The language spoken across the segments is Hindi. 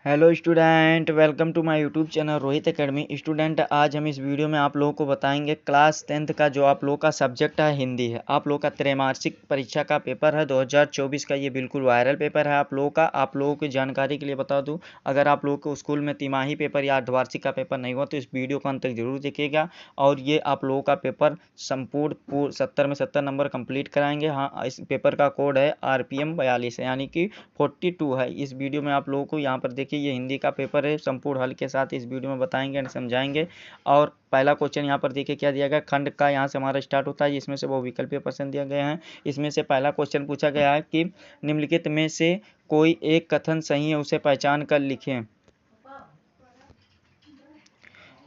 Hello student, welcome to my YouTube channel Rohit Academy. Student, आज हम इस वीडियो में आप लोगों को बताएंगे क्लास 10th का जो आप लोगों का सब्जेक्ट है हिंदी है। आप लोगों का त्रैमासिक परीक्षा का पेपर है 2024 का। ये बिल्कुल वायरल पेपर है आप लोगों का। आप लोगों की जानकारी के लिए बता दूं, अगर आप लोगों को स्कूल में तिमाही पेपर या अर्धवार्षिक का पेपर नहीं हुआ तो इस वीडियो को अंत तक जरूर देखिएगा। और ये आप लोगों का पेपर संपूर्ण 70 में 70 नंबर कंप्लीट कराएंगे। हाँ, इस पेपर का कोड है RPM 42 यानी कि 42 है। इस वीडियो में आप लोगों को यहाँ पर देखिए, ये हिंदी का पेपर है, संपूर्ण हल के साथ इस वीडियो में बताएंगे और समझाएंगे। और पहला क्वेश्चन यहाँ पर देखिए क्या दिया गया। खंड का यहाँ से हमारा स्टार्ट होता है, इसमें से वो विकल्पीय प्रश्न दिया गया है। इसमें से पहला क्वेश्चन पूछा गया है कि निम्नलिखित में से कोई एक कथन सही है, उसे पहचान कर लिखें।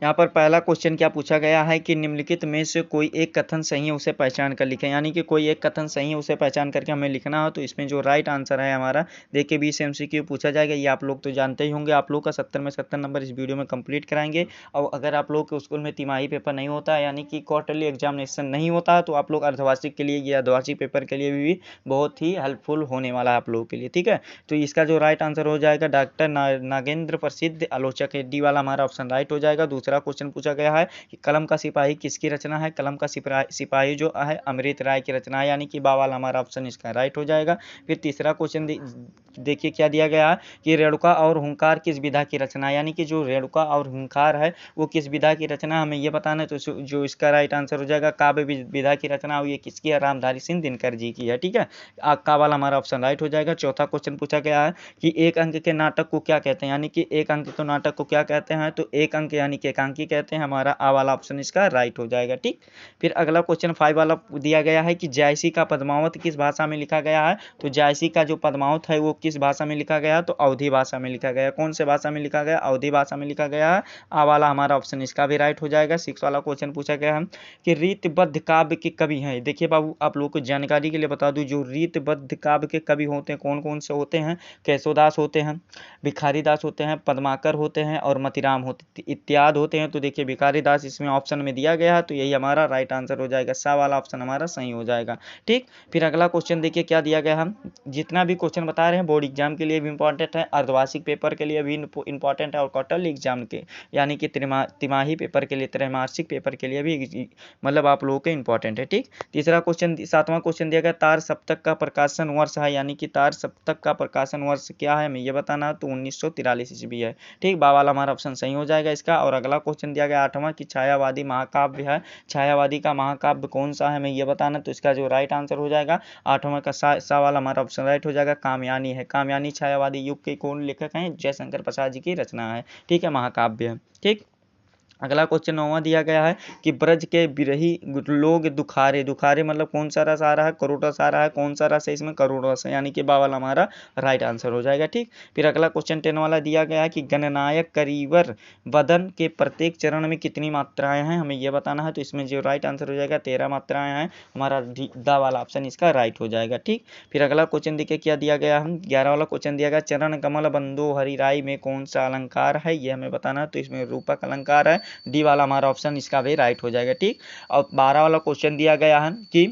यहाँ पर पहला क्वेश्चन क्या पूछा गया है कि निम्नलिखित में से कोई एक कथन सही है, उसे पहचान कर लिखें। यानी कि कोई एक कथन सही है, उसे पहचान करके हमें लिखना हो। तो इसमें जो राइट आंसर है हमारा, देखिए 20 MCQ पूछा जाएगा। ये आप लोग तो जानते ही होंगे। आप लोग का 70 में 70 नंबर इस वीडियो में कंप्लीट कराएंगे। और अगर आप लोग के स्कूल में तिमाही पेपर नहीं होता है, यानी कि क्वार्टरली एग्जामिनेशन नहीं होता है, तो आप लोग अर्धवार्षिक के लिए या द्विवार्षिक पेपर के लिए भी बहुत ही हेल्पफुल होने वाला है आप लोगों के लिए। ठीक है, तो इसका जो राइट आंसर हो जाएगा डॉक्टर नागेंद्र प्रसिद्ध आलोचक है। डी वाला हमारा ऑप्शन राइट हो जाएगा। दूसरा क्वेश्चन पूछा गया है कि कलम का सिपाही किसकी रचना है। कलम का सिपाही जो है अमृत राय की रचना है, यानी कि बा वाला हमारा ऑप्शन इसका राइट हो जाएगा। फिर तीसरा क्वेश्चन देखिए क्या दिया गया है कि रेणुका और हुंकार किस विधा की रचना है। यानी कि जो रेणुका और हुंकार है वो किस विधा की रचना, हमें ये बताना है। तो जो इसका राइट आंसर हो जाएगा काव्य विधा की रचना हुई है किसकी है, रामधारी सिंह दिनकर जी की है। ठीक है, का वाला हमारा ऑप्शन राइट हो जाएगा। चौथा क्वेश्चन पूछा गया है कि एक अंक के नाटक को क्या कहते हैं। यानी कि एक अंक के नाटक को क्या कहते हैं, तो एक अंक यानी कि एकांकी कहते हैं। हमारा आ वाला ऑप्शन इसका राइट हो जाएगा। ठीक, फिर अगला क्वेश्चन 5 वाला दिया गया है कि जायसी का पद्मावत किस भाषा में लिखा गया है। तो जायसी का जो पद्मावत है वो किस भाषा में लिखा गया, तो अवधी भाषा में लिखा गया। कौन से भाषा में लिखा गया, अवधी भाषा में लिखा गया है। आ वाला हमारा ऑप्शन इसका भी राइट हो जाएगा। 6 वाला क्वेश्चन पूछा गया है कि रीतबद्ध काव्य के कवि हैं। देखिए बाबू, आप लोगों को जानकारी के लिए बता दूं, जो रीतबद्ध काव्य के कवि होते हैं कौन कौन से होते हैं। केशोदास होते हैं, भिखारी दास होते हैं, पद्माकर होते हैं और मतीराम होते इत्यादि होते हैं। तो देखिए भिखारी दास इसमें ऑप्शन में दिया गया है, तो यही हमारा राइट आंसर हो जाएगा। सा वाला ऑप्शन हमारा सही हो जाएगा। ठीक, फिर अगला क्वेश्चन देखिए क्या दिया गया। हम जितना भी क्वेश्चन बता रहे हैं बोर्ड एग्जाम के लिए भी इंपॉर्टेंट है, अर्धवार्षिक पेपर के लिए भी इंपॉर्टेंट है और क्वार्टरली एग्जाम के यानी कि तिमाही पेपर के लिए, त्रैमासिक पेपर के लिए भी मतलब आप लोगों के इंपॉर्टेंट है। ठीक, तीसरा क्वेश्चन 7वां क्वेश्चन दिया गया तार सप्तक का प्रकाशन वर्ष है। यानी कि तार सप्तक का प्रकाशन वर्ष क्या है, हमें ये बताना है। तो 1943 ईस्वी है। ठीक, बा वाला हमारा ऑप्शन सही हो जाएगा इसका। और अगला क्वेश्चन दिया गया 8वां की छायावादी महाकाव्य है। छायावादी का महाकाव्य कौन सा है, हमें ये बताना। तो इसका जो राइट आंसर हो जाएगा 8वां का सा वाला हमारा ऑप्शन राइट हो जाएगा। कामयानी है। कामयानी छायावादी युग के कौन लेखक हैं, जयशंकर प्रसाद जी की रचना है। ठीक है, महाकाव्य है। ठीक, अगला क्वेश्चन 9वां दिया गया है कि ब्रज के बिरही लोग दुखारे। दुखारे मतलब कौन सा रस आ रहा है, करुण रस आ रहा है। कौन सा रस है इसमें, करुण रस है, यानी कि बा वाला हमारा राइट आंसर हो जाएगा। ठीक, फिर अगला क्वेश्चन 10 वाला दिया गया है कि गणनायक करीवर वदन के प्रत्येक चरण में कितनी मात्राएं हैं, हमें यह बताना है। तो इसमें जो राइट आंसर हो जाएगा 13 मात्राएं हैं। हमारा दा वाला ऑप्शन इसका राइट हो जाएगा। ठीक, फिर अगला क्वेश्चन देखिए क्या दिया गया है। 11 वाला क्वेश्चन दिया गया चरण कमल बंदो हरिराई में कौन सा अलंकार है, ये हमें बताना है। तो इसमें रूपक अलंकार है। डी वाला हमारा ऑप्शन इसका भी राइट हो जाएगा। ठीक, और 12 वाला क्वेश्चन दिया गया है कि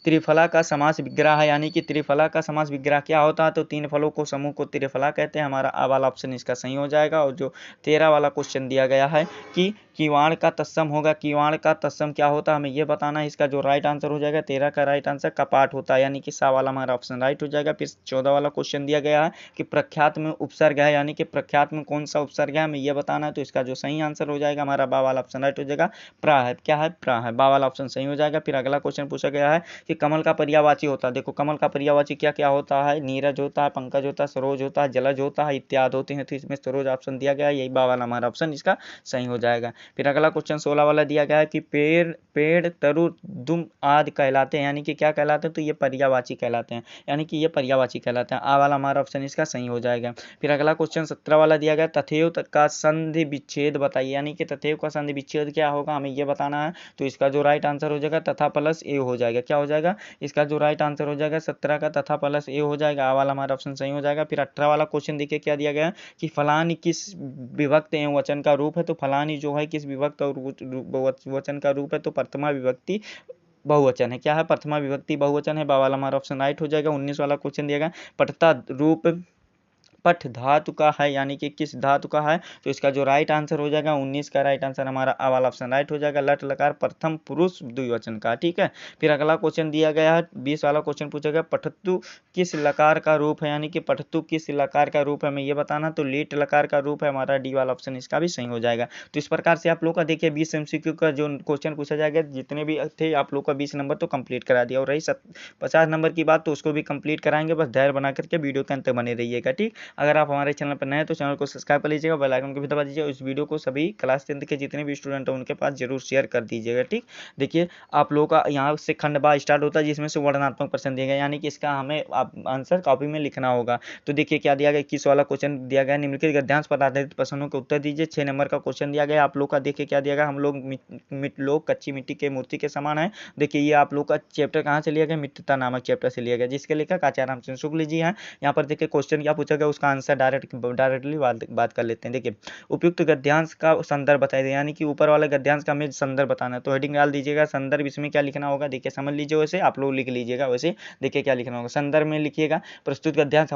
त्रिफला का समास विग्रह है। यानी कि त्रिफला का समास विग्रह क्या होता है, तो तीन फलों को समूह को त्रिफला कहते हैं। हमारा आ वाला ऑप्शन इसका सही हो जाएगा। और जो 13 वाला क्वेश्चन दिया गया है कि किवाड़ का तत्सम होगा। किवाड़ का तत्सम क्या होता है, हमें यह बताना है। इसका जो राइट आंसर हो जाएगा 13 का राइट आंसर कपाट होता है, यानी कि सा वाला हमारा ऑप्शन राइट हो जाएगा। फिर 14 वाला क्वेश्चन दिया गया है कि प्रख्यात में उपसर्ग है। यानी कि प्रख्यात में कौन सा उपसर्ग है, हमें यह बताना है। तो इसका जो सही आंसर हो जाएगा हमारा बा वाला ऑप्शन राइट हो जाएगा। प्रा है, क्या है, प्रा है, बा वाला ऑप्शन सही हो जाएगा। फिर अगला क्वेश्चन पूछा गया है कि कमल का पर्यायवाची होता है। देखो कमल का पर्यायवाची क्या क्या होता है, नीरज होता है, पंकज होता है, सरोज होता है, जलज होता है इत्यादि होते हैं। तो इसमें सरोज ऑप्शन दिया गया है, यही बा वाला हमारा ऑप्शन इसका सही हो जाएगा। फिर अगला क्वेश्चन 16 वाला दिया गया है कि पेड़ पेड़ तरु दुम आदि कहलाते हैं। यानी कि क्या कहलाते हैं, तो ये पर्यायवाची कहलाते हैं, यानी कि ये पर्यायवाची कहलाते हैं। आ वाला हमारा ऑप्शन इसका सही हो जाएगा। फिर अगला क्वेश्चन 17 वाला दिया गया तथेव का संधि विच्छेद बताइए। यानी कि तथेव का संधि विच्छेद क्या होगा, हमें ये बताना है। तो इसका जो राइट आंसर हो जाएगा तथा प्लस ए हो जाएगा। क्या हो जाएगा, इसका जो राइट आंसर हो जाएगा 17 का तथा प्लस ए हो जाएगा। आ वाला हमारा ऑप्शन सही हो जाएगा। फिर 18 वाला क्वेश्चन देखिए क्या दिया गया कि फलानी किस विभक्त एवं वचन का रूप है। तो फलानी जो है किस विभक्त और वचन का रूप है, तो प्रथमा विभक्ति बहुवचन है। क्या है, प्रथमा विभक्ति बहुवचन है। बा वाला हमारा ऑप्शन राइट हो जाएगा। 19 वाला क्वेश्चन दिया गया पठता रूप पठ धातु का है, यानी कि किस धातु का है, तो इसका जो राइट आंसर हो जाएगा 19 का राइट आंसर हमारा आ वाला ऑप्शन राइट हो जाएगा। लट लकार प्रथम पुरुष द्विवचन का। ठीक है, फिर अगला क्वेश्चन दिया गया है 20 वाला क्वेश्चन पूछा गया, पठतु किस लकार का रूप है, यानी कि पठतु किस लकार का रूप है हमें ये बताना, तो लीट लकार का रूप है हमारा डी वाला ऑप्शन इसका भी सही हो जाएगा। तो इस प्रकार से आप लोग का देखिए 20 MCQ का जो क्वेश्चन पूछा जाएगा, जितने भी थे आप लोग का 20 नंबर तो कंप्लीट करा दिया, और रही 50 नंबर की बात तो उसको भी कंप्लीट कराएंगे, बस धैर्य बना करके वीडियो के अंत तक बने रहिएगा। ठीक, अगर आप हमारे चैनल पर नए हैं तो चैनल को सब्सक्राइब कर लीजिएगा, बेल आइकन को भी दबा दीजिएगा। इस वीडियो को सभी क्लास 10 के जितने भी स्टूडेंट हैं उनके पास जरूर शेयर कर दीजिएगा। ठीक, देखिए आप लोगों का यहाँ से खंड बा स्टार्ट होता है, जिसमें से वर्णनात्मक प्रश्न दिया गया, यानी कि इसका हमें आंसर कॉपी में लिखना होगा। तो देखिए क्या दिया गया, 21 वाला क्वेश्चन दिया गया, निम्नलिखित गद्यांश पर आधारित प्रश्नों के उत्तर दीजिए। 6 नंबर का क्वेश्चन दिया गया आप लोग का, देखिए क्या दिया गया, हम लोग कच्ची मिट्टी के मूर्ति के समान है। देखिए ये आप लोग का चैप्टर कहाँ से लिया गया, मित्रता नामक चैप्टर से लिया गया, जिसके लेखक आचार्य रामचंद्र शुक्ल जी हैं। यहाँ पर देखिए क्वेश्चन क्या पूछा गया, उसका आंसर डायरेक्टली बात कर लेते हैं। देखिए उपयुक्त गद्यांश का संदर्भ बताइए, यानी कि ऊपर वाले गद्यांश का हमें संदर्भ बताना है, तो हेडिंग डाल दीजिएगा संदर्भ, इसमें क्या लिखना होगा देखिए समझ लीजिए, वैसे आप लोग लिख लीजिएगा, वैसे देखिए क्या लिखना होगा, संदर्भ में लिखिएगा प्रस्तुत गद्यांश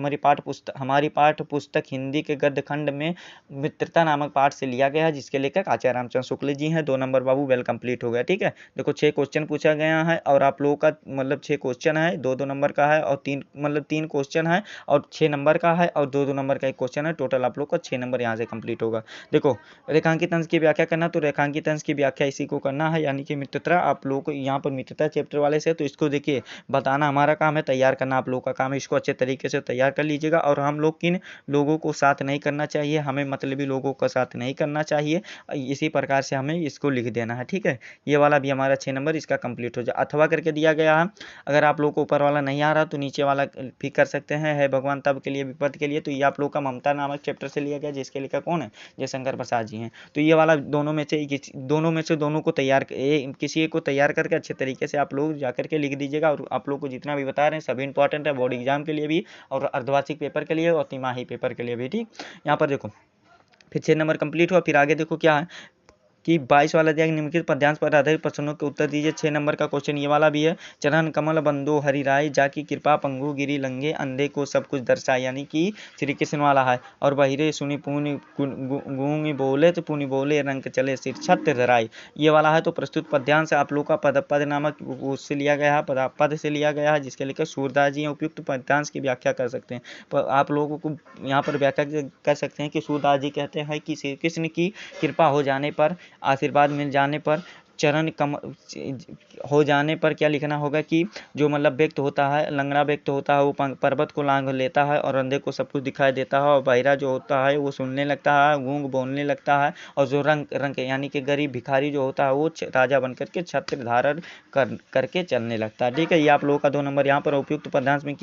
हमारी पाठ पुस्तक हिंदी के गद्य खंड में मित्रता नामक पाठ से लिया गया है, जिसके लेखक आचार्य रामचंद्र शुक्ल जी हैं। 2 नंबर बाबू वेल कंप्लीट हो गया। ठीक है, देखो 6 क्वेश्चन पूछा गया है, और आप लोगों का मतलब 6 क्वेश्चन है, 2-2 नंबर का है, और 3 क्वेश्चन है और 6 नंबर का है, और 2-2 नंबर का एक क्वेश्चन है, टोटल आप लोग का 6 नंबर यहाँ से कंप्लीट होगा। देखो रेखांकित अंश की व्याख्या करना, तो रेखांकित अंश की व्याख्या इसी को करना है, यानी कि मित्रता आप लोगों को यहाँ पर मित्रता चैप्टर वाले से, तो इसको देखिए बताना हमारा काम है, तैयार करना आप लोगों का काम है, इसको अच्छे तरीके से तैयार कर लीजिएगा। और हम लोग किन लोगों को साथ नहीं करना चाहिए, हमें मतलबी लोगों का साथ नहीं करना चाहिए, इसी प्रकार से हमें इसको लिख देना है। ठीक है, ये वाला भी हमारा 6 नंबर इसका कंप्लीट हो जाए। अथवा करके दिया गया है, अगर आप लोग को ऊपर वाला नहीं आ रहा तो नीचे वाला भी कर सकते हैं, है भगवान तब के लिए विपद के लिए, तो ये आप लोग का ममता नामक चैप्टर से लिया गया, जिसके लेखक कौन है, जयशंकर प्रसाद जी हैं। तो ये वाला दोनों में से दोनों को तैयार किसी एक को तैयार करके अच्छे तरीके से आप लोग जाकर के लिख दीजिएगा। और आप लोग को जितना भी बता रहे हैं सभी इंपॉर्टेंट है, बोर्ड एग्जाम के लिए भी, और अर्धवार्षिक पेपर के लिए, और तिमाही पेपर के लिए भी। ठीक, यहाँ पर देखो फिर 6 नंबर कंप्लीट हुआ, फिर आगे देखो क्या है कि 22 वाला दिया निम्नलिखित पद्यांश पर आधारित प्रश्नों के उत्तर दीजिए। 6 नंबर का क्वेश्चन ये वाला भी है, चरण कमल बंदो हरि राय, जाकी कृपा पंगु गिरी लंगे, अंधे को सब कुछ दर्शाए, यानी कि श्री कृष्ण वाला है। और बहिरे सुनी पुनि गूंगी बोले तो पुनि बोले रंग चले सिर छत्र धराए, ये वाला है। तो प्रस्तुत पद्यांश आप लोग का पद नामक उससे लिया गया है, पद से लिया गया है, जिसके लेकर सूरदास जी उपयुक्त पद्यांश की व्याख्या कर सकते हैं। पर आप लोगों को यहाँ पर व्याख्या कर सकते हैं कि सूरदास जी कहते हैं कि श्री कृष्ण की कृपा हो जाने पर, आशीर्वाद मिल जाने पर, चरण कम हो जाने पर क्या लिखना होगा कि जो मतलब व्यक्त होता है, लंगड़ा व्यक्त होता है वो पर्वत को लांघ लेता है, और अंधे को सब कुछ दिखाई देता है, और बहिरा जो होता है वो सुनने लगता है, गूंग बोलने लगता है, और जो रंग यानी कि गरीब भिखारी जो होता है वो राजा बन करके छत्र धारण करके चलने लगता है। ठीक है, ये आप लोगों का 2 नंबर यहाँ पर। उपयुक्त पद्यांश में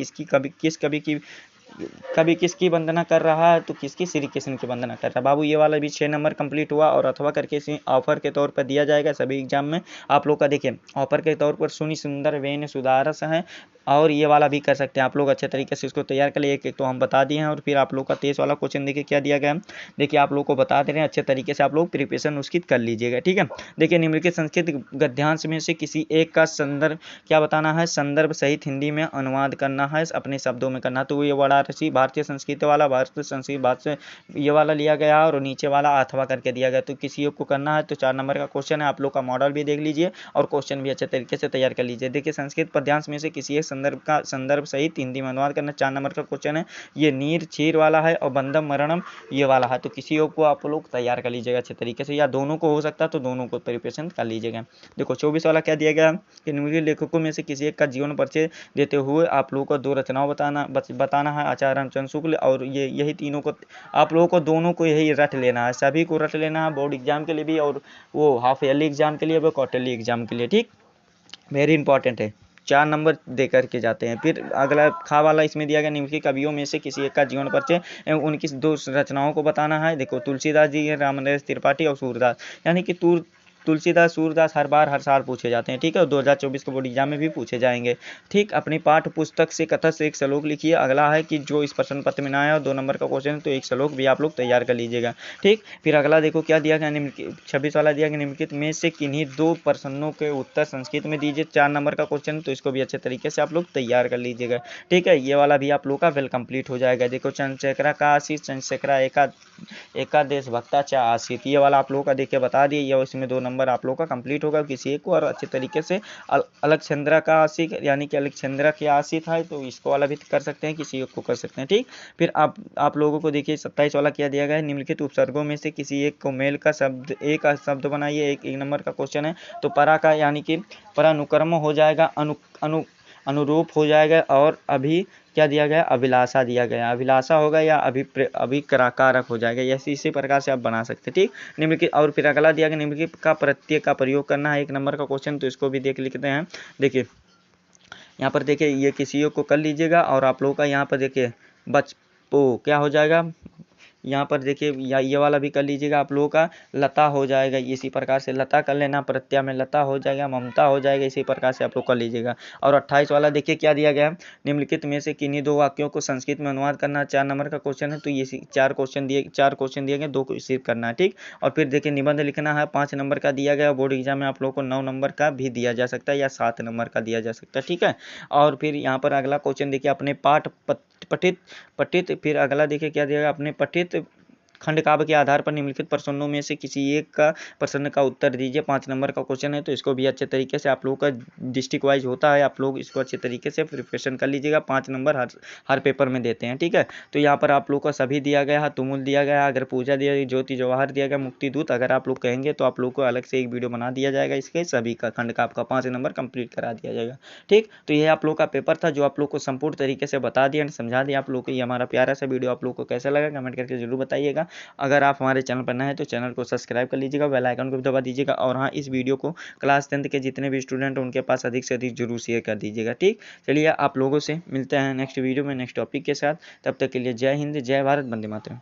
कभी किसकी वंदना कर रहा है, तो किसकी, श्री कृष्ण की वंदना कर रहा है। बाबू ये वाला भी 6 नंबर कंप्लीट हुआ, और अथवा करके इसे ऑफर के तौर पर दिया जाएगा सभी एग्जाम में आप लोग का। देखिए ऑफर के तौर पर सुनी सुंदर वेन सुदारस है, और ये वाला भी कर सकते हैं आप लोग अच्छे तरीके से इसको तैयार कर लिए। एक तो हम बता दिए हैं, और फिर आप लोग का 23 वाला क्वेश्चन देखिए क्या दिया गया है, देखिए आप लोग को बता दे रहे हैं, अच्छे तरीके से आप लोग प्रिपरेशन उसकी कर लीजिएगा। ठीक है, देखिए निम्नलिखित संस्कृत गद्यांश में से किसी एक का संदर्भ क्या बताना है, संदर्भ सहित हिंदी में अनुवाद करना है, अपने शब्दों में करना। तो ये वाराणसी भारतीय संस्कृत वाला, भारतीय संस्कृत भाषा से ये वाला लिया गया, और नीचे वाला अथवा करके दिया गया। तो किसी एक को करना है, तो 4 नंबर का क्वेश्चन है, आप लोग का मॉडल भी देख लीजिए और क्वेश्चन भी अच्छे तरीके से तैयार कर लीजिए। देखिए संस्कृत पद्यांश में से किसी एक संदर्भ सहित हिंदी में अनुवाद करना, 4 नंबर का क्वेश्चन है। ये नीर चीर वाला है, और बंदम मरणम ये वाला है। तो किसी एक को आप लोग तैयार कर लीजिएगा अच्छे तरीके से, या दोनों को हो सकता है तो दोनों को प्रिपरेशन कर लीजिएगा। देखो 24 वाला क्या दिया गया कि निम्नलिखित लेखकों में से किसी एक का जीवन परिचय देते हुए आप लोगों को 2 रचनाओं बताना है, आचार्य रामचंद्र शुक्ल, और यही तीनों को आप लोगों को दोनों को यही रट लेना है, सभी को रट लेना है, बोर्ड एग्जाम के लिए भी, और वो हाफ ईयरली एग्जाम के लिए, वो क्वार्टरली एग्जाम के लिए। ठीक, वेरी इंपॉर्टेंट है, 4 नंबर दे करके जाते हैं। फिर अगला खा वाला इसमें दिया गया, निम्नलिखित कवियों में से किसी एक का जीवन परिचय एवं उनकी 2 रचनाओं को बताना है। देखो तुलसीदास जी, रामनरेश त्रिपाठी और सूरदास, यानी कि तुलसीदास सूरदास हर बार हर साल पूछे जाते हैं, ठीक है, 2024 के बोर्ड एग्जाम में भी पूछे जाएंगे। ठीक, अपनी पाठ्य पुस्तक से कथा से एक श्लोक लिखिए। अगला है कि जो इस प्रश्न पत्र में ना आया और 2 नंबर का क्वेश्चन है तो एक श्लोक भी आप लोग तैयार कर लीजिएगा। ठीक, फिर अगला देखो क्या दिया गया, 26 वाला दिया गया, निम्नलिखित में से किन्हीं 2 प्रश्नों के उत्तर संस्कृत में दीजिए। 4 नंबर का क्वेश्चन, तो इसको भी अच्छे तरीके से आप लोग तैयार कर लीजिएगा। ठीक है, ये वाला भी आप लोग का वेल कंप्लीट हो जाएगा। देखो चंद्रशेखरा का आशीष, चंद्रशेखरा एकादेश भक्ता चा आशित, ये वाला आप लोगों का देख के बता दिए, ये इसमें 2 नंबर आप लोगों का कंप्लीट होगा किसी एक को। और अच्छे तरीके से अलक्षेंद्रा का आशिक यानी कि अलक्षेंद्रा के आशित है तो इसको वाला भी कर सकते हैं, किसी एक को कर सकते हैं। ठीक, फिर आप लोगों को देखिए 27 वाला क्या दिया गया है, निम्नलिखित उपसर्गों में से किसी एक को मेल का शब्द एक शब्द बनाइए। एक नंबर का क्वेश्चन है, तो परा का यानी कि परानुक्रम हो जाएगा, अनुरूप हो जाएगा, और अभी क्या दिया गया, अभिलाषा दिया गया, अभिलाषा होगा या अभिकारक हो जाएगा, इसी प्रकार से आप बना सकते हैं। ठीक, निम्नलिखित और फिर अगला दिया गया, निम्नलिखित का प्रत्यय का प्रयोग करना है। 1 नंबर का क्वेश्चन, तो इसको भी देख लिखते हैं। देखिए यहाँ पर देखिए ये किसी को कर लीजिएगा, और आप लोगों का यहाँ पर देखिए क्या हो जाएगा, यहाँ पर देखिए ये वाला भी कर लीजिएगा, आप लोगों का लता हो जाएगा, इसी प्रकार से लता कर लेना, प्रत्यय में लता हो जाएगा, ममता हो जाएगा, इसी प्रकार से आप लोग कर लीजिएगा। और 28 वाला देखिए क्या दिया गया, निम्नलिखित में से किन्हीं 2 वाक्यों को संस्कृत में अनुवाद करना। 4 नंबर का क्वेश्चन है, तो ये 4 क्वेश्चन दिए गए, 2 को सिर्फ करना है। ठीक, और फिर देखिए निबंध लिखना है, 5 नंबर का दिया गया। बोर्ड एग्जाम में आप लोग को 9 नंबर का भी दिया जा सकता है या 7 नंबर का दिया जा सकता है। ठीक है, और फिर यहाँ पर अगला क्वेश्चन देखिए, अपने पाठ पठित फिर अगला देखिए क्या दिया गया, अपने पठित खंड काव्य के आधार पर निम्नलिखित प्रश्नों में से किसी एक का प्रश्न का उत्तर दीजिए। 5 नंबर का क्वेश्चन है, तो इसको भी अच्छे तरीके से आप लोगों का डिस्ट्रिक्ट वाइज होता है, आप लोग इसको अच्छे तरीके से प्रिपरेशन कर लीजिएगा। 5 नंबर हर पेपर में देते हैं। ठीक है, तो यहाँ पर आप लोग का सभी दिया गया है, तुमुल दिया गया है, अगर पूजा दिया गया, ज्योति जवाहर दिया गया, मुक्ति दूत अगर आप लोग कहेंगे तो आप लोग को अलग से एक वीडियो बना दिया जाएगा, इसके सभी का खंड का आपका 5 नंबर कंप्लीट करा दिया जाएगा। ठीक, तो ये आप लोग का पेपर था जो आप लोग को संपूर्ण तरीके से बता दिया, समझा दिया आप लोग को। ये हमारा प्यारा सा वीडियो आप लोग को कैसा लगा कमेंट करके जरूर बताइएगा। अगर आप हमारे चैनल पर नए हैं तो चैनल को सब्सक्राइब कर लीजिएगा, बेल आइकन को भी दबा दीजिएगा, और हाँ, इस वीडियो को क्लास 10th के जितने भी स्टूडेंट हैं उनके पास अधिक से अधिक जरूर शेयर कर दीजिएगा। ठीक, चलिए आप लोगों से मिलते हैं नेक्स्ट वीडियो में नेक्स्ट टॉपिक के साथ, तब तक के लिए जय हिंद, जय भारत, वंदे मातरम।